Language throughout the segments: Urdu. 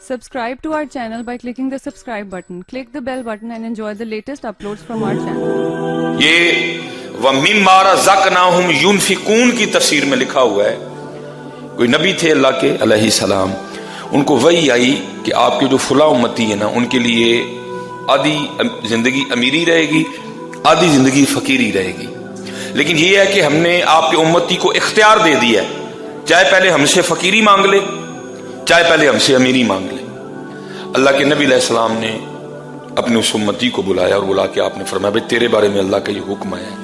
Subscribe to our channel by clicking the subscribe button. Click the bell button and enjoy the latest uploads from our channel. یہ وَمِمَّا رَزَقْنَاهُمْ يُنْفِقُونَ کی تفسیر میں لکھا ہوا ہے، کوئی نبی تھے اللہ کے علیہ السلام، ان کو وحی آئی کہ آپ کے جو فلاں امتی ہے نا، ان کے لیے آدھی زندگی امیری رہے گی، آدھی زندگی فقیری رہے گی، لیکن یہ ہے کہ ہم نے آپ کے امتی کو اختیار دے دیا ہے، چاہے پہلے ہم سے فقیری مانگ لے، چاہے پہلے ہم سے امیری مانگ لے۔ اللہ کے نبی علیہ السلام نے اپنے اس امتی کو بلایا اور بلا کے آپ نے فرمایا بھائی تیرے بارے میں اللہ کا یہ حکم آیا ہے،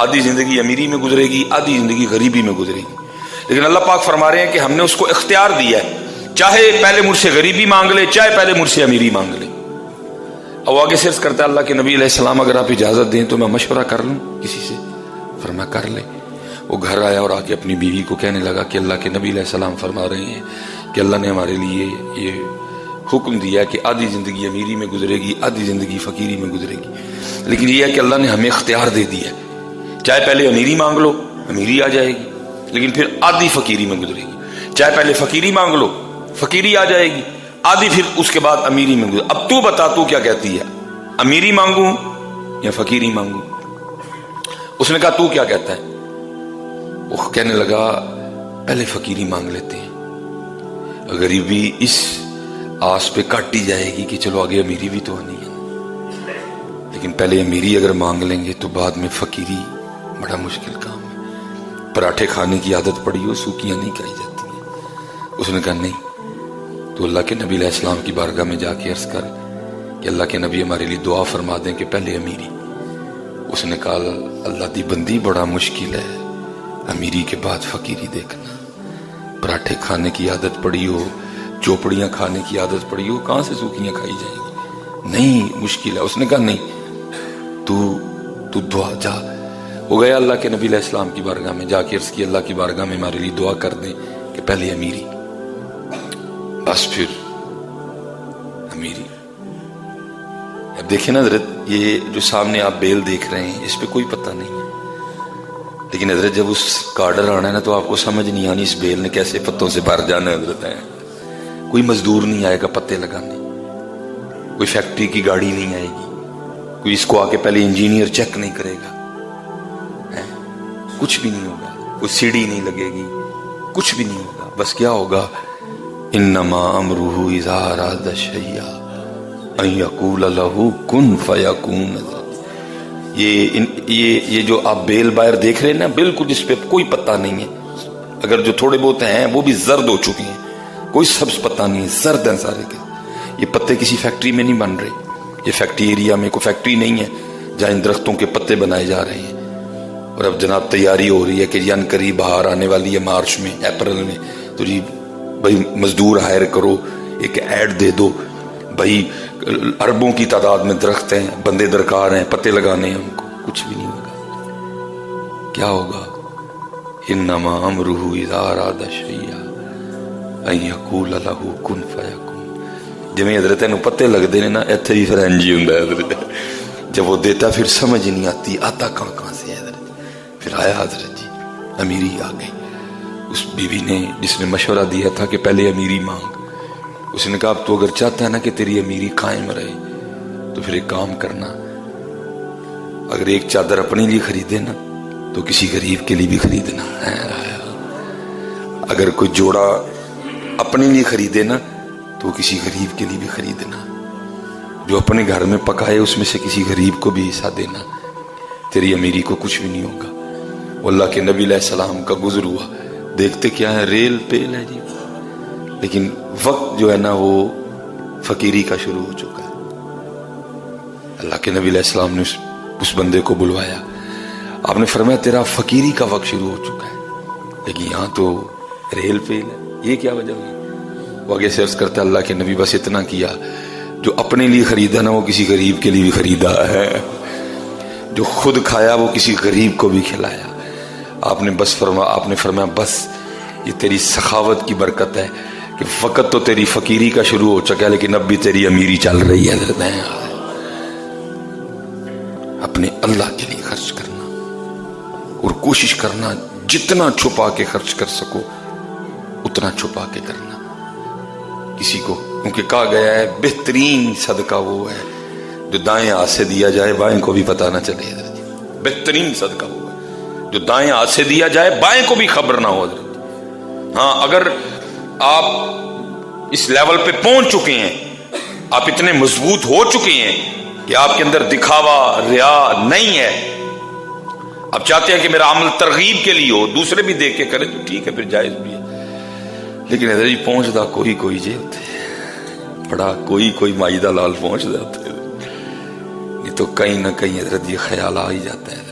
آدھی زندگی امیری میں گزرے گی، آدھی زندگی غریبی میں گزرے گی، لیکن اللہ پاک فرما رہے ہیں کہ ہم نے اس کو اختیار دیا ہے، چاہے پہلے مجھ سے غریبی مانگ لے، چاہے پہلے مجھ سے امیری مانگ لے۔ اب آگے سے عرض کرتا ہے اللہ کے نبی علیہ السلام اگر آپ اجازت دیں تو میں مشورہ کر لوں کسی سے؟ فرمایا کر لے۔ وہ گھر آیا اور آ کے اپنی بیوی کو کہنے لگا کہ اللہ کے نبی علیہ السلام فرما رہے ہیں کہ اللہ نے ہمارے لیے یہ حکم دیا ہے کہ آدھی زندگی امیری میں گزرے گی، آدھی زندگی فقیری میں گزرے گی، لیکن یہ ہے کہ اللہ نے ہمیں اختیار دے دیا ہے، چاہے پہلے امیری مانگ لو امیری آ جائے گی، لیکن پھر آدھی فقیری میں گزرے گی، چاہے پہلے فقیری مانگ لو فقیری آ جائے گی، آدھی پھر اس کے بعد امیری میں گزرے۔ اب تو بتا تو کیا کہتی ہے، امیری مانگوں یا فقیری مانگوں؟ اس نے کہا تو کیا کہتا ہے؟ وہ کہنے لگا پہلے فقیری مانگ لیتے ہیں، غریبی اس آس پہ کاٹی جائے گی کہ چلو آگے امیری بھی تو آنی ہے، لیکن پہلے امیری اگر مانگ لیں گے تو بعد میں فقیری بڑا مشکل کام ہے۔ پراٹھے کھانے کی عادت پڑی ہو سوکیاں نہیں کھائی جاتی ہیں۔ اس نے کہا نہیں، تو اللہ کے نبی علیہ السلام کی بارگاہ میں جا کے عرض کر کہ اللہ کے نبی ہمارے لیے دعا فرما دیں کہ پہلے امیری۔ اس نے کہا اللہ دی بندی بڑا مشکل ہے، امیری کے بعد فقیری دیکھنا، پراٹھے کھانے کی عادت پڑی ہو، چوپڑیاں کھانے کی عادت پڑی ہو، کہاں سے سوکیاں کھائی جائیں گی؟ نہیں مشکل ہے۔ اس نے کہا نہیں، تو دعا جا۔ وہ گیا اللہ کے نبی علیہ السلام کی بارگاہ میں، جا کے عرض کی اللہ کی بارگاہ میں ہمارے لیے دعا کر دیں کہ پہلے امیری بس پھر امیری۔ اب دیکھیں نا حضرت، یہ جو سامنے آپ بیل دیکھ رہے ہیں اس پہ کوئی پتہ نہیں ہے، لیکن حضرت جب اس کا آرڈر آنا ہے نا تو آپ کو سمجھ نہیں آنی اس بیل نے کیسے پتوں سے بھر جانا ہے حضرت۔ ہے کوئی مزدور نہیں آئے گا پتے لگانے، کوئی فیکٹری کی گاڑی نہیں آئے گی، کوئی اس کو آ کے پہلے انجینئر چیک نہیں کرے گا، کچھ بھی نہیں ہوگا، کوئی سیڑھی نہیں لگے گی، کچھ بھی نہیں ہوگا۔ بس کیا ہوگا، انما امرہ اذا اراد شیئا ان یقول لہ کن فیکون۔ یہ جو آپ بیل باہر دیکھ رہے ہیں نا، بالکل جس پہ کوئی پتہ نہیں ہے، اگر جو تھوڑے بہت ہیں وہ بھی زرد ہو چکے ہیں، کوئی سبز پتہ نہیں ہے، زرد ہیں سارے کے۔ یہ پتے کسی فیکٹری میں نہیں بن رہے، یہ فیکٹری ایریا میں کوئی فیکٹری نہیں ہے جہاں ان درختوں کے پتے بنائے جا رہے ہیں۔ اور اب جناب تیاری ہو رہی ہے کہ ان قریب بہار آنے والی ہے، مارچ میں، اپریل میں، تو جی بھائی مزدور ہائر کرو، ایک ایڈ دے دو بھائی، اربوں کی تعداد میں درخت ہیں، بندے درکار ہیں، پتے لگانے ہیں ان کو، کچھ بھی نہیں ہوگا۔ کیا ہوگا، انما امرہ اذا اراد شیئا ان یقول لہ کن فیکون۔ جب حضرت نو پتے لگتے ہیں نا، ایتھے ہی پھر انج ہی ہوندا ہے حضرت، جب وہ دیتا پھر سمجھ نہیں آتی آتا کہاں سے ہے حضرت۔ پھر آیا حضرت جی، امیری آ گئی۔ اس بیوی نے جس نے مشورہ دیا تھا کہ پہلے امیری مانگ، اس نے کہا اب تو اگر چاہتا ہے نا کہ تیری امیری قائم رہے تو پھر ایک کام کرنا، اگر ایک چادر اپنے لیے خریدے نا تو کسی غریب کے لیے بھی خریدنا، اگر کوئی جوڑا اپنے لیے خریدے نا تو کسی غریب کے لیے بھی خریدنا، جو اپنے گھر میں پکائے اس میں سے کسی غریب کو بھی حصہ دینا، تیری امیری کو کچھ بھی نہیں ہوگا۔ اللہ کے نبی علیہ السلام کا گزر ہوا، دیکھتے کیا ہے، ریل پیل ہے جی، لیکن وقت جو ہے نا وہ فقیری کا شروع ہو چکا ہے۔ اللہ کے نبی علیہ السلام نے اس بندے کو بلوایا، آپ نے فرمایا تیرا فقیری کا وقت شروع ہو چکا ہے، لیکن یہاں تو ریل پیل ہے، یہ کیا وجہ ہوئی؟ وہ آگے سے عرض کرتا ہے اللہ کے نبی بس اتنا کیا، جو اپنے لیے خریدا نا وہ کسی غریب کے لیے بھی خریدا ہے، جو خود کھایا وہ کسی غریب کو بھی کھلایا۔ آپ نے فرمایا بس یہ تیری سخاوت کی برکت ہے کہ وقت تو تیری فقیری کا شروع ہو چکا ہے لیکن اب بھی تیری امیری چل رہی ہے حضرت۔ اپنے اللہ کے لیے خرچ کرنا اور کوشش کرنا جتنا چھپا کے خرچ کر سکو اتنا چھپا کے کرنا، کسی کو کیونکہ کہا گیا ہے بہترین صدقہ وہ ہے جو دائیں ہاتھ سے دیا جائے بائیں کو بھی پتہ نہ چلے. حضرت بہترین صدقہ وہ ہے جو دائیں ہاتھ سے دیا جائے بائیں کو بھی خبر نہ ہو. حضرت ہاں اگر آپ اس لیول پہ پہنچ چکے ہیں, آپ اتنے مضبوط ہو چکے ہیں کہ آپ کے اندر دکھاوا ریا نہیں ہے, آپ چاہتے ہیں کہ میرا عمل ترغیب کے لیے ہو, دوسرے بھی دیکھ کے کریں تو ٹھیک ہے, پھر جائز بھی ہے. لیکن حضرت جی پہنچتا کوئی جے ہوتے بڑا کوئی مائدہ لال پہنچ جاتے, یہ تو کہیں نہ کہیں حضرت یہ خیال آ ہی جاتا ہے.